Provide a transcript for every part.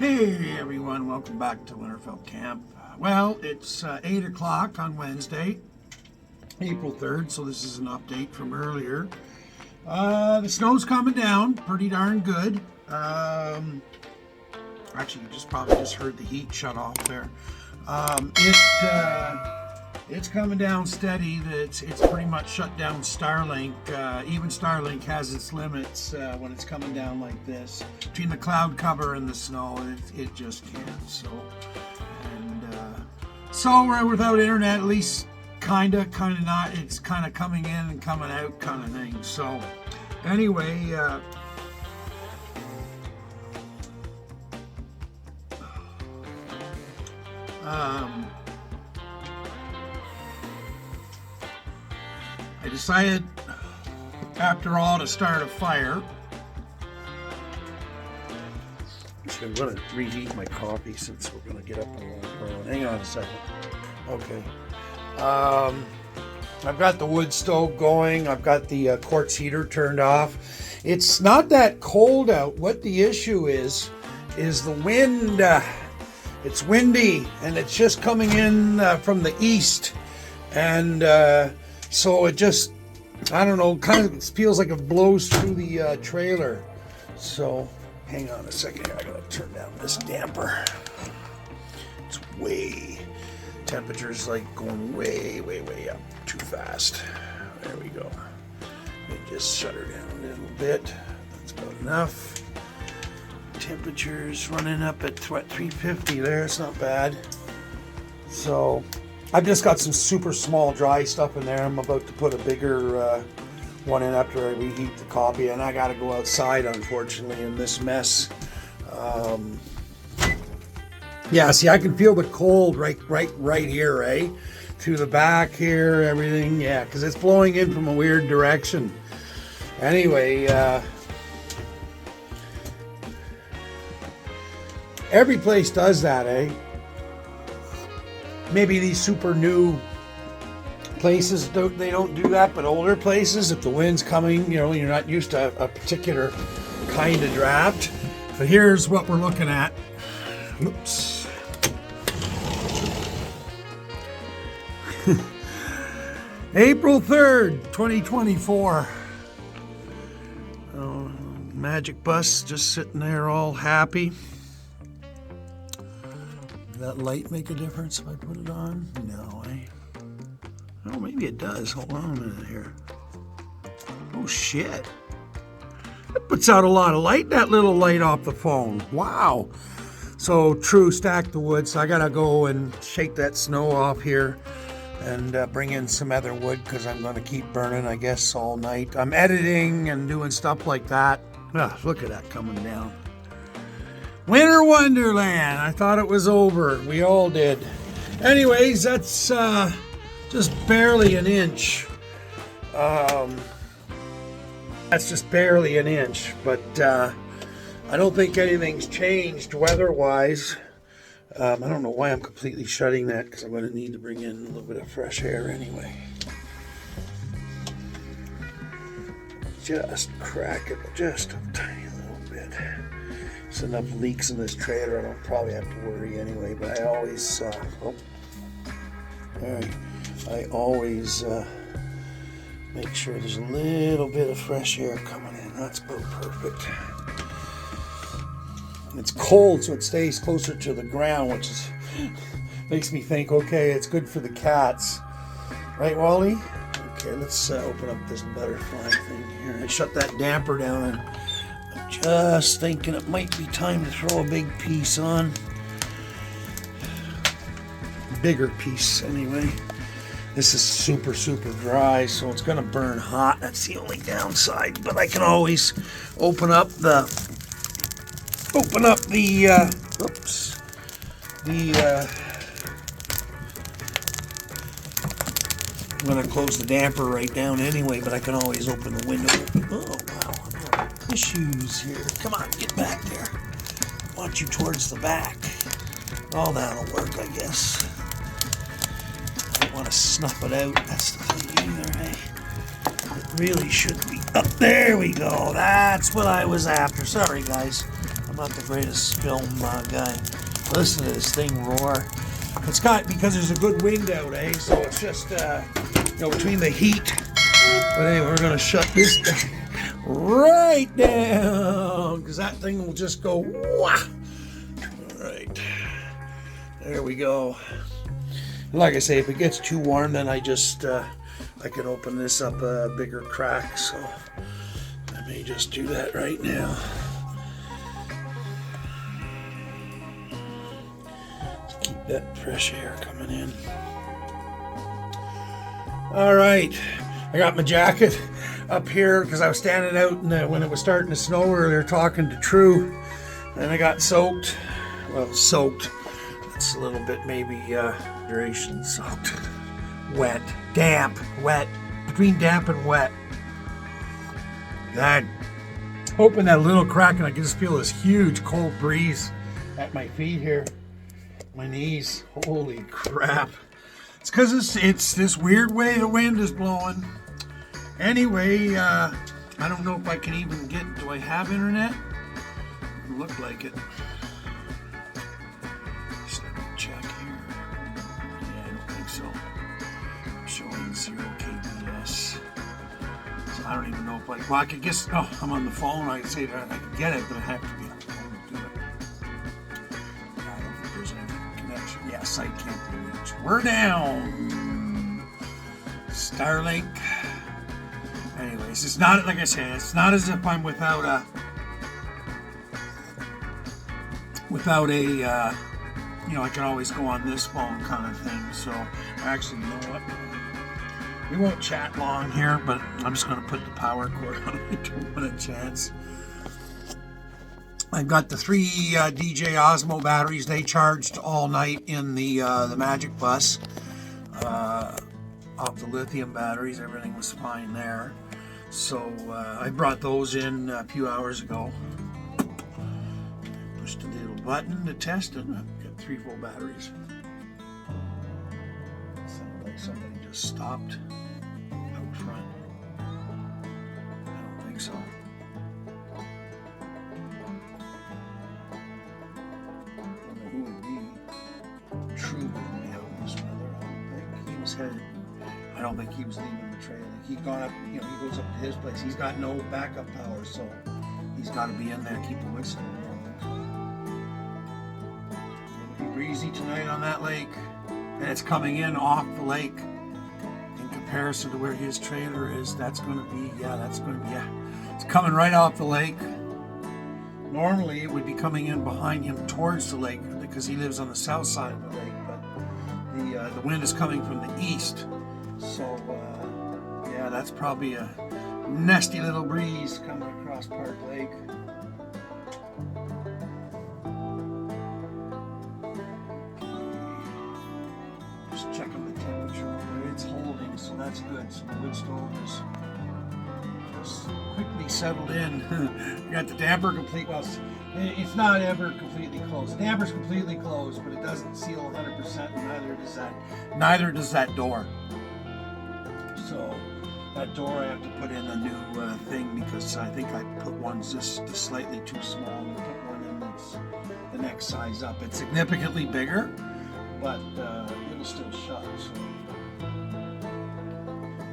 Hey everyone, welcome back to Winterfell Camp. Well, it's 8 o'clock on Wednesday, April 3rd, so this is an update from earlier. The snow's coming down pretty darn good. Actually, you probably just heard the heat shut off there. It's coming down steady. It's pretty much shut down Starlink. Even Starlink has its limits when it's coming down like this. Between the cloud cover and the snow, it just can't. So we're without internet, at least kind of not. It's kind of coming in and coming out kind of thing. So anyway, I decided, after all, to start a fire. Actually, I'm going to reheat my coffee since we're going to get up on the phone. Hang on a second. Okay. I've got the wood stove going. I've got the quartz heater turned off. It's not that cold out. What the issue is the wind. It's windy, and it's just coming in from the east. And so it just, I don't know, kind of feels like it blows through the trailer. So hang on a second here. I gotta turn down this damper. It's temperature's like going way up too fast. There we go. Let me just shut her down a little bit. That's about enough. Temperature's running up at what, 350 there. It's not bad. So I've just got some super small dry stuff in there. I'm about to put a bigger one in after I reheat the coffee, and I got to go outside, unfortunately, in this mess. Yeah, see, I can feel the cold right here, eh? Through the back here, everything. Yeah, because it's blowing in from a weird direction. Anyway, every place does that, eh? Maybe these super new places they don't do that, but older places, if the wind's coming, you're not used to a particular kind of draft. But here's what we're looking at. Oops. April 3rd, 2024. Oh, magic bus just sitting there all happy. Does that light make a difference if I put it on? No, eh? Oh, maybe it does. Hold on a minute here. Oh, shit. That puts out a lot of light, that little light off the phone. Wow. So, true, stack the wood. So I got to go and shake that snow off here and bring in some other wood because I'm going to keep burning, I guess, all night. I'm editing and doing stuff like that. Look at that coming down. Winter Wonderland. I thought it was over. We all did. Anyways, that's just barely an inch. That's just barely an inch, but I don't think anything's changed weather-wise. I don't know why I'm completely shutting that, because I'm going to need to bring in a little bit of fresh air anyway. Just crack it just a tiny little bit. There's enough leaks in this trailer, I don't probably have to worry anyway, but I always, I always make sure there's a little bit of fresh air coming in. That's about perfect. It's cold, so it stays closer to the ground, which makes me think, okay, it's good for the cats. Right, Wally? Okay, let's open up this butterfly thing here. I shut that damper down, and I'm just thinking it might be time to throw a big piece on. Bigger piece, anyway. This is super dry, so it's going to burn hot. That's the only downside, but I can always open up the I'm going to close the damper right down anyway, but I can always open the window. Oh, wow. I've got issues here. Come on, get back there. I want you towards the back. Oh, that'll work, I guess. I don't want to snuff it out. That's the thing either, hey? It really should be up. There we go. That's what I was after. Sorry, guys. I'm not the greatest film guy. Listen to this thing roar. It's got, because there's a good wind out, so it's just, between the heat. But anyway, we're going to shut this right down, because that thing will just go, wah! All right. There we go. Like I say, if it gets too warm, then I just, I can open this up a bigger crack, so I may just do that right now. To keep that fresh air coming in. All right, I got my jacket up here because I was standing out when it was starting to snow earlier talking to True, and I got soaked. Well, soaked. It's a little bit maybe duration soaked. Wet, damp, wet, between damp and wet. God, open that little crack and I can just feel this huge cold breeze at my feet here, my knees. Holy crap! It's because it's this weird way the wind is blowing. Anyway, I don't know if I can even get. Do I have internet? It looked like it. Just let me check here. Yeah, I don't think so. Showing 0 kbs. So I don't even know if I could guess. Oh, I'm on the phone. I can say that I can get it, but I have to be on the phone to do it. I don't think there's any connection. Yeah, site can't be reached. We're down. Starlink. Anyways, it's not, like I said, it's not as if I'm without a I can always go on this phone kind of thing. So actually, you know what? We won't chat long here, but I'm just going to put the power cord on. I don't want a chance. I've got the 3 DJ Osmo batteries. They charged all night in the Magic Bus. Off the lithium batteries, everything was fine there. So I brought those in a few hours ago. Pushed the little button to test it. Got 3 full batteries. Sounded like somebody just stopped out front. I don't think so. I don't know who would be. True wouldn't be out in this weather. I don't think he was headed. I don't think he was leaving the trailer. He'd gone up, he goes up to his place. He's got no backup power, so he's got to be in there to keep the whistle warm. It'll be breezy tonight on that lake, and it's coming in off the lake in comparison to where his trailer is. It's coming right off the lake. Normally, it would be coming in behind him towards the lake because he lives on the south side of the lake, but the wind is coming from the east. So, yeah, that's probably a nasty little breeze coming across Park Lake. Just checking the temperature over there. It's holding, so that's good. So the wood stove is just quickly settled in. You got the damper complete. Well, it's not ever completely closed. The damper's completely closed, but it doesn't seal 100%, and neither does that door. So that door I have to put in a new thing because I think I put one just slightly too small and put one in that's the next size up. It's significantly bigger, but it'll still shut. So I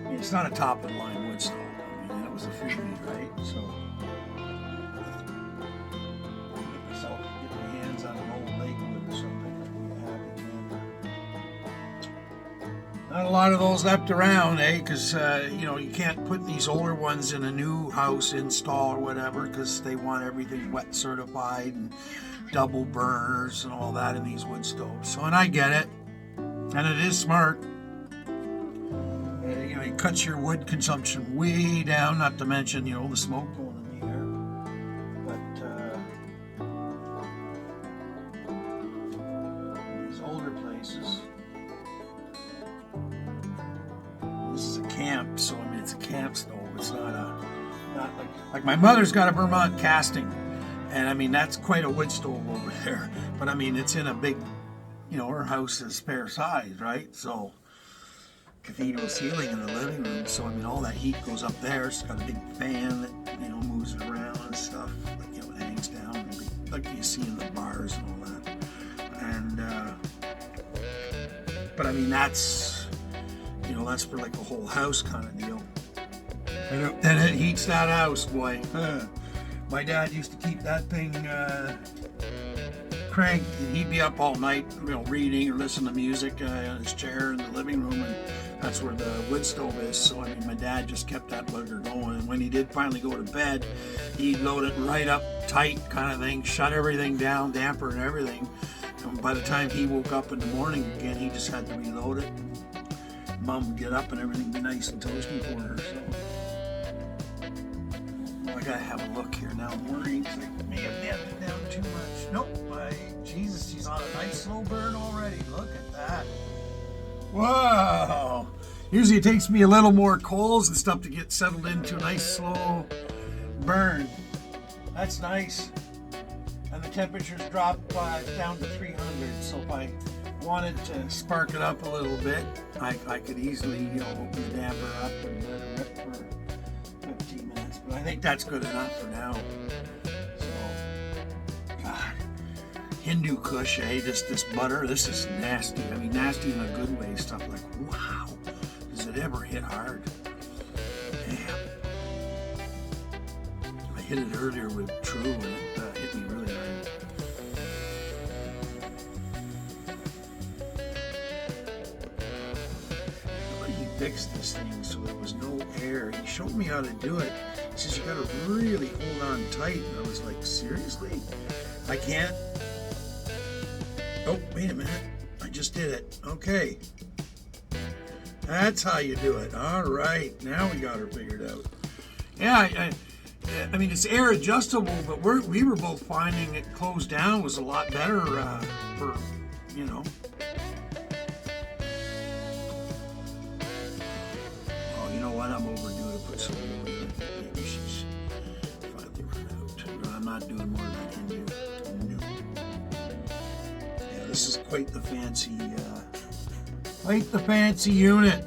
mean, it's not a top of the line wood stove. I mean, that was a freebie, right? So get my hands on an old Lakewood or something like we have in Denver. Not a lot of those left around, because you can't put these older ones in a new house install or whatever because they want everything wet certified and double burners and all that in these wood stoves. So, and I get it, and it is smart. It cuts your wood consumption way down, not to mention the smoke going in the air. But these older places. This is a camp, so I mean it's a camp stove. It's not like my mother's got a Vermont casting, and I mean that's quite a wood stove over there. But I mean it's in a big, her house is fair size, right? So cathedral ceiling in the living room. So I mean all that heat goes up there. It's got a big fan that moves it around and stuff. Like it hangs down. And like you see in the bars and all that. And but I mean that's that's for like a whole house kind of deal. And it heats that house, boy. My dad used to keep that thing cranked. He'd be up all night, reading or listening to music in his chair in the living room, and that's where the wood stove is. So I mean, my dad just kept that bugger going. And when he did finally go to bed, he'd load it right up tight, kind of thing, shut everything down, damper and everything. And by the time he woke up in the morning again, he just had to reload it. Mom would get up and everything would be nice and toasty for her. So I gotta have a look here now. I'm worried I may have nailed it down too much. Nope. Jesus, she's on a nice slow burn already. Look at that. Whoa. Usually it takes me a little more coals and stuff to get settled into a nice slow burn. That's nice. And the temperature's dropped down to 300. So if I wanted to spark it up a little bit, I could easily, open the damper up and let it rip for 15 minutes. But I think that's good enough for now. So, God, Hindu Kush, this butter, this is nasty. I mean, nasty in a good way. Stuff like, wow, does it ever hit hard? Damn. I hit it earlier with True, and it hit me really hard. He fixed this thing so there was no air. He showed me how to do it. He says you gotta really hold on tight, and I was like, seriously? I can't? Oh, wait a minute. I just did it. Okay. That's how you do it. All right. Now we got her figured out. Yeah, I mean, it's air adjustable, but we were both finding it closed down was a lot better for. Oh, you know what? I'm overdue to put some more in it. Maybe she's finally run out. No, I'm not doing more than I can do. No. Yeah, this is quite the fancy unit.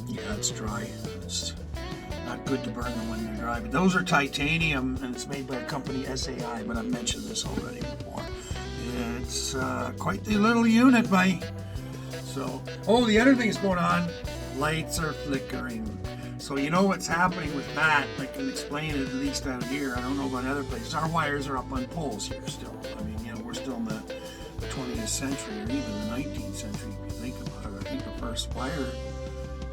Yeah, it's dry. It's not good to burn them when they're dry. But those are titanium, and it's made by a company, SAI, but I've mentioned this already before. It's quite the little unit, buddy. So, the other thing that's going on, lights are flickering. So you know what's happening with that. I can explain it at least out here. I don't know about other places. Our wires are up on poles here still. I mean, we're still in the 20th century or even the 19th century if you think about it. I think the first wire,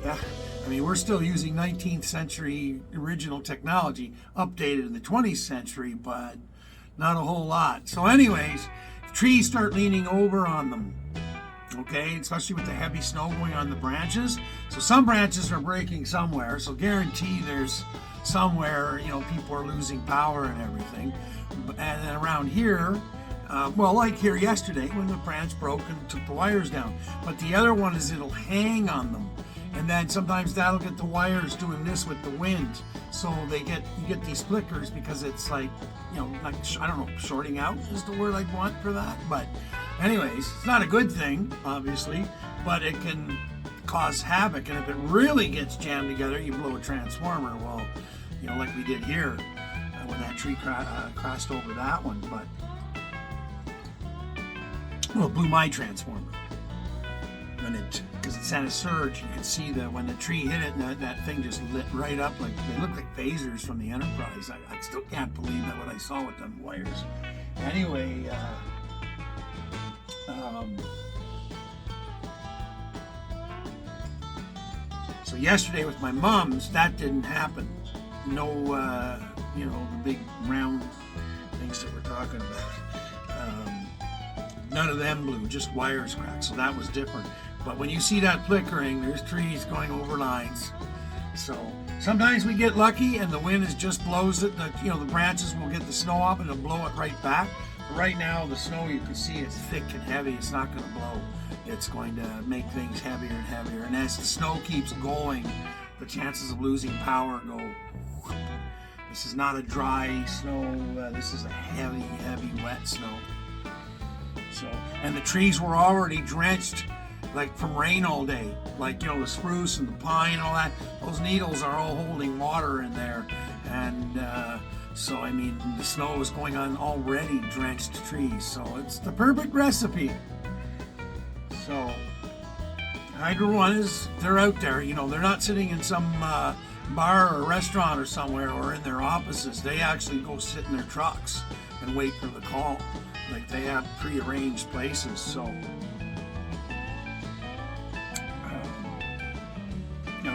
I mean, we're still using 19th century original technology updated in the 20th century, but not a whole lot. So anyways, trees start leaning over on them, okay, especially with the heavy snow going on the branches. So some branches are breaking somewhere, so guarantee there's somewhere, people are losing power and everything. And then around here, like here yesterday when the branch broke and took the wires down. But the other one is it'll hang on them. And then sometimes that'll get the wires doing this with the wind. So you get these flickers because it's like, like, I don't know, shorting out is the word I'd want for that. But anyways, it's not a good thing, obviously, but it can cause havoc. And if it really gets jammed together, you blow a transformer. Well, like we did here when that tree crossed over that one. But it blew my transformer because it sent a surge. You could see that when the tree hit it, and that thing just lit right up. Like they looked like phasers from the Enterprise. I still can't believe that what I saw with them wires. Anyway, so yesterday with my mom's, that didn't happen. No, the big round things that we're talking about. None of them blew, just wires cracked, so that was different. But when you see that flickering, there's trees going over lines. So sometimes we get lucky and the wind just blows it. The branches will get the snow off and it'll blow it right back. But right now, the snow, you can see it's thick and heavy. It's not going to blow. It's going to make things heavier and heavier. And as the snow keeps going, the chances of losing power go. This is not a dry snow. This is a heavy, heavy, wet snow. So, and the trees were already drenched, like from rain all day. Like, the spruce and the pine and all that. Those needles are all holding water in there. And So, I mean, the snow was going on already drenched trees. So it's the perfect recipe. So, Hydro One they're out there. You know, they're not sitting in some bar or restaurant or somewhere or in their offices. They actually go sit in their trucks and wait for the call. Like, they have prearranged places. So,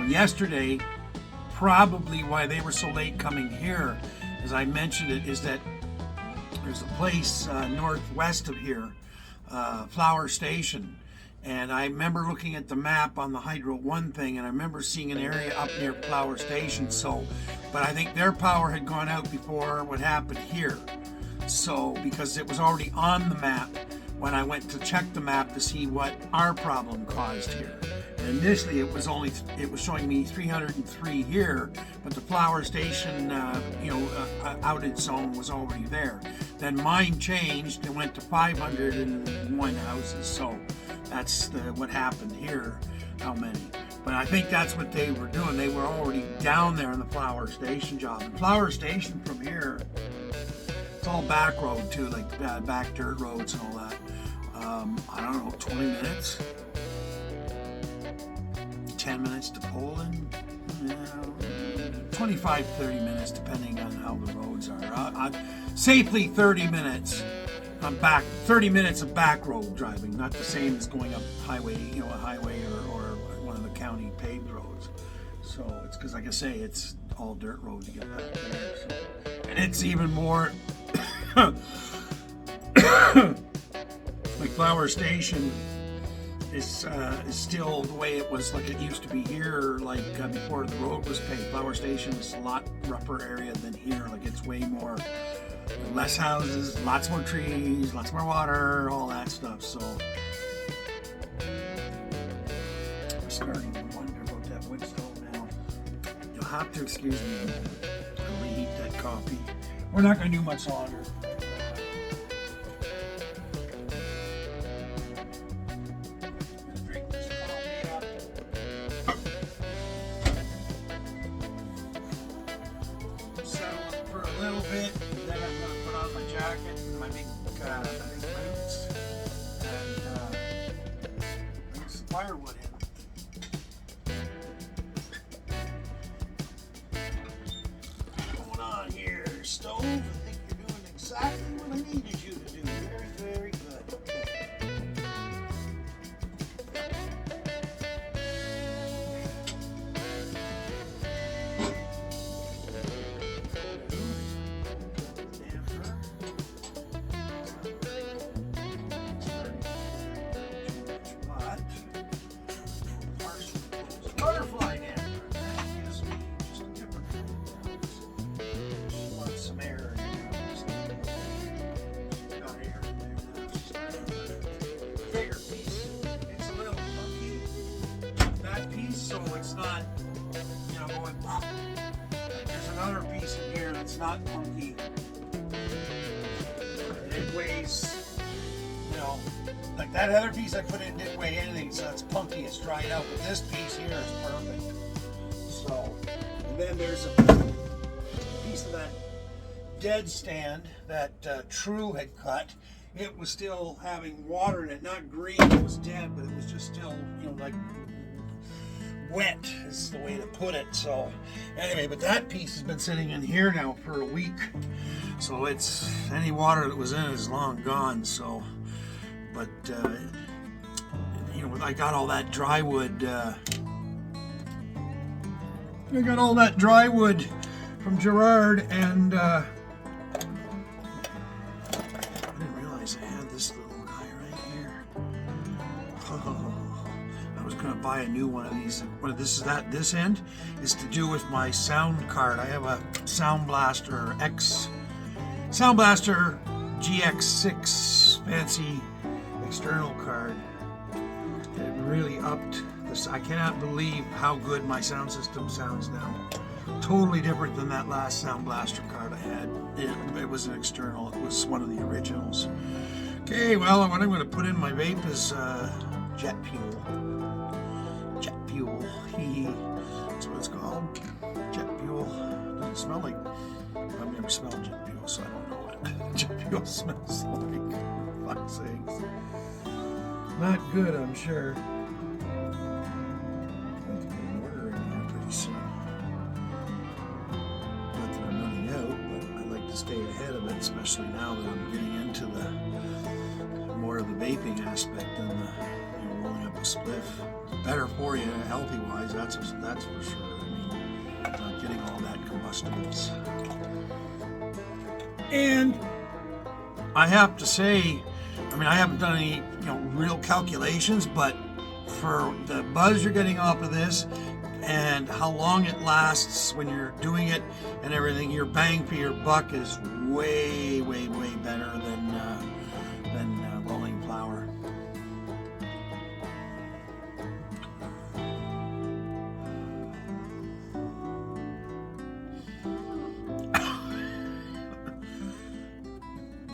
yesterday, probably why they were so late coming here, as I mentioned it, is that there's a place northwest of here, Flower Station. And I remember looking at the map on the Hydro One thing, and I remember seeing an area up near Flower Station. So, but I think their power had gone out before what happened here. So, because it was already on the map when I went to check the map to see what our problem caused here. And initially, it was showing me 303 here, but the Flower Station, outage zone was already there. Then mine changed and went to 501 houses. So. That's what happened here, how many. But I think that's what they were doing. They were already down there in the Flower Station job. And Flower Station from here, it's all back road too, like back dirt roads and all that. I don't know, 20 minutes? 10 minutes to Poland? 25, 30 minutes, depending on how the roads are. Safely 30 minutes. I'm back 30 minutes of back road driving, not the same as going up highway, a highway or one of the county paved roads. So it's because, like I say, it's all dirt road to get back there. So. And it's even more like Flower Station is still the way it was, like it used to be here, like before the road was paved. Flower Station is a lot rougher area than here. Like, it's way more. Less houses, lots more trees, lots more water, all that stuff. So I'm starting to wonder about that wood stove now. You'll have to excuse me. I'll reheat that coffee. We're not going to do much longer. Drink this coffee up. Settle it for a little bit. Then I'm going to put on my jacket and my big boots and put some firewood in. What's going on here, stove? I think you're doing exactly what I needed you to do. Very, very good. Butterfly damper. That gives me just a different just want some air in there. Got air in there now. Bigger piece. It's a little funky. That piece, so it's not, going pop. There's another piece in here that's not funky. It weighs, like that other piece I put in didn't weigh anything, so it's punky, it's dried out. But this piece here is perfect. So, and then there's a piece of that dead stand that True had cut. It was still having water in it, not green, it was dead, but it was just still, like wet is the way to put it. So anyway, but that piece has been sitting in here now for a week. So it's, any water that was in it is long gone. So, but I got all that dry wood. I got all that dry wood from Gerard, and I didn't realize I had this little guy right here. I was gonna buy a new one of these. This end is to do with my sound card. I have a Sound Blaster GX6 fancy external card. It really upped this. I cannot believe how good my sound system sounds now. Totally different than that last Sound Blaster card I had. It was an external. It was one of the originals. Okay, well, what I'm going to put in my vape is jet fuel. Jet fuel. That's what it's called. Jet fuel. Doesn't smell like I've never smelled jet fuel, so I don't know what jet fuel smells like. For fuck's sakes. Not good, I'm sure. I'll have to put an order in here pretty soon. Not that I'm running out, but I like to stay ahead of it, especially now that I'm getting into the more of the vaping aspect than the rolling up a spliff. It's better for you, healthy-wise. That's for sure. I mean, not getting all that combustibles. And I have to say, I mean, I haven't done any, real calculations, but for the buzz you're getting off of this and how long it lasts when you're doing it and everything, your bang for your buck is way, way, way better than rolling flower.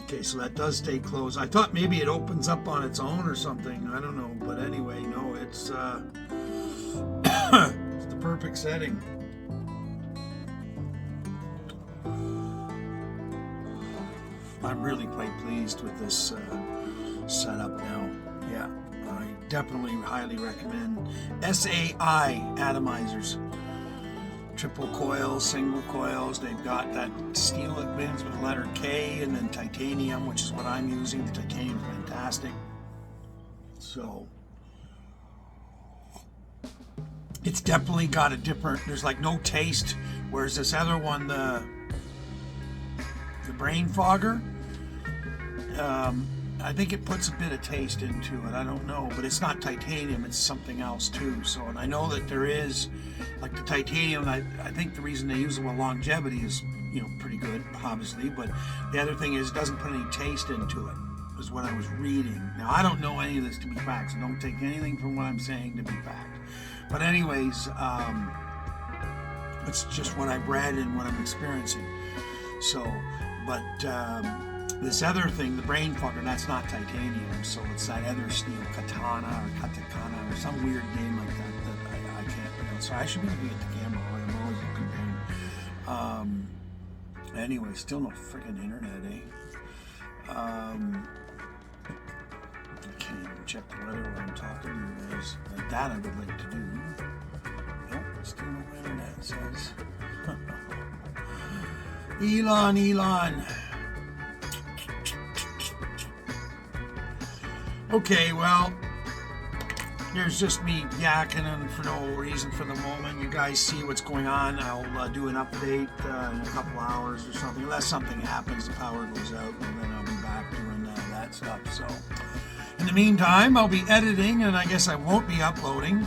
Okay, so that does stay closed. I thought maybe it opens up on its own or something. I don't know, but anyway, no, it's it's the perfect setting. I'm really quite pleased with this setup now. Yeah, I definitely highly recommend SAI atomizers. Triple coils, single coils. They've got that steel that begins with the letter K, and then titanium, which is what I'm using. The titanium is fantastic. So it's definitely got a different, there's like no taste, whereas this other one, the brain fogger, I think it puts a bit of taste into it. I don't know, but it's not titanium, it's something else too. So, and I know that there is, like the titanium, I think the reason they use it with longevity is, pretty good, obviously, but the other thing is it doesn't put any taste into it, is what I was reading. Now, I don't know any of this to be fact, so don't take anything from what I'm saying to be fact. But anyways, it's just what I've read and what I'm experiencing. So, but this other thing, the brain fogger, that's not titanium, so it's that other steel, katana or katakana or some weird name like that I can't pronounce. So I should be looking at the camera while I'm always looking down. Anyway, still no freaking internet, eh? I can't even check the weather while I'm talking to you guys. Like that I would like to do. Nope, still no internet, it says. Elon. Okay, well, here's just me yakking and for no reason for the moment. You guys see what's going on. I'll do an update in a couple hours or something. Unless something happens, the power goes out, and then I'll be back doing that stuff. So, in the meantime, I'll be editing, and I guess I won't be uploading.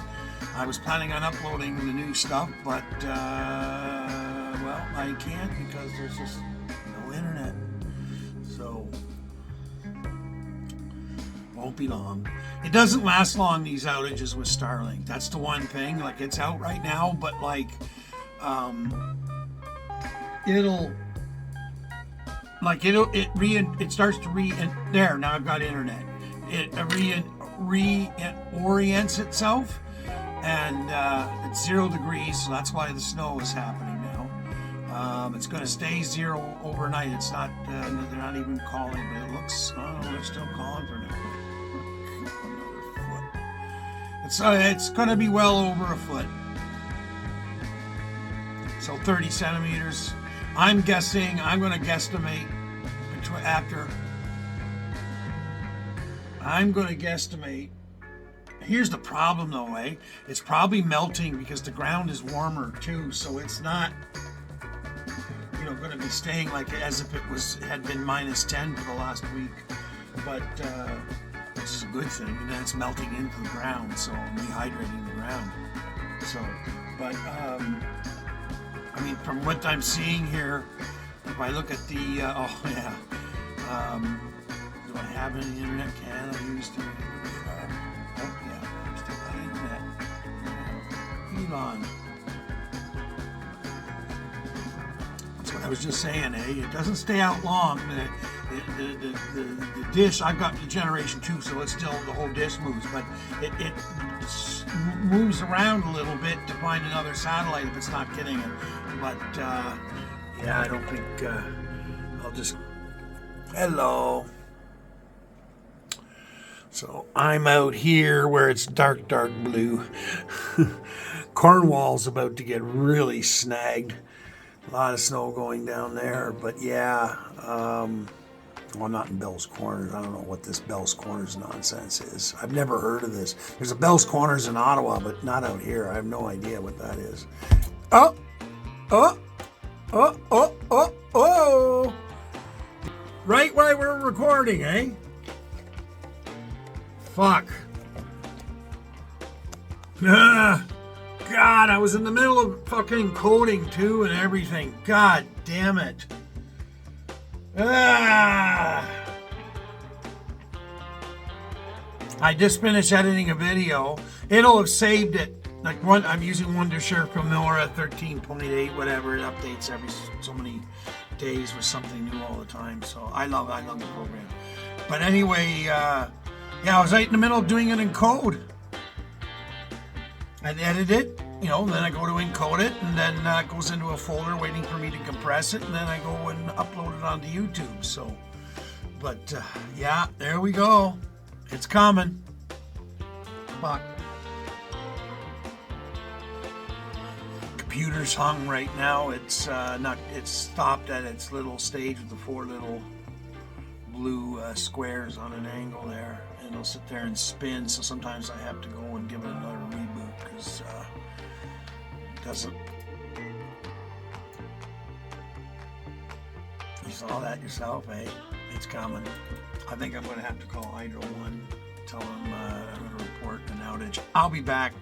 I was planning on uploading the new stuff, but, well, I can't because there's just no internet. So won't be long. It doesn't last long, these outages with Starlink. That's the one thing. Like, it's out right now, but like it starts to there, now I've got internet. It reorients itself, and it's 0 degrees, so that's why the snow is happening now. It's going to stay 0 overnight. It's not, they're not even calling, but it looks, they're still calling for now. It's going to be well over a foot. So 30 centimeters. I'm going to guesstimate Here's the problem though, eh? It's probably melting because the ground is warmer too, so it's not, going to be staying like as if it had been minus 10 for the last week. But which is a good thing, and then it's melting into the ground, so rehydrating the ground. So, but I mean, from what I'm seeing here, if I look at the do I have any internet? Can I use the I'm still got internet. Elon. That's what I was just saying, eh? It doesn't stay out long. The dish, I've got the generation 2, so it's still, the whole dish moves, but it moves around a little bit to find another satellite if it's not getting it. But Yeah, I don't think I'll just... Hello. So I'm out here where it's dark, dark blue. Cornwall's about to get really snagged. A lot of snow going down there, but yeah, well, not in Bell's Corners. I don't know what this Bell's Corners nonsense is. I've never heard of this. There's a Bell's Corners in Ottawa, but not out here. I have no idea what that is. Oh, oh, oh, oh, oh, oh. Right while we're recording, eh? Fuck. God, I was in the middle of fucking coding too and everything. God damn it. I just finished editing a video. It'll have saved it. Like one, I'm using Wondershare Filmora 13.8, whatever. It updates every so many days with something new all the time. So I love the program. But anyway, yeah, I was right in the middle of doing it in code. I edit it, then I go to encode it, and then it goes into a folder waiting for me to compress it, and then I go and upload it onto YouTube. So, but yeah, there we go. It's coming. Fuck. Computer's hung right now. It's it's stopped at its little stage with the 4 little blue squares on an angle there, and it'll sit there and spin. So sometimes I have to go and give it another reboot because it doesn't. You saw that yourself, eh? It's coming. I think I'm going to have to call Hydro One, tell them I'm going to report an outage. I'll be back.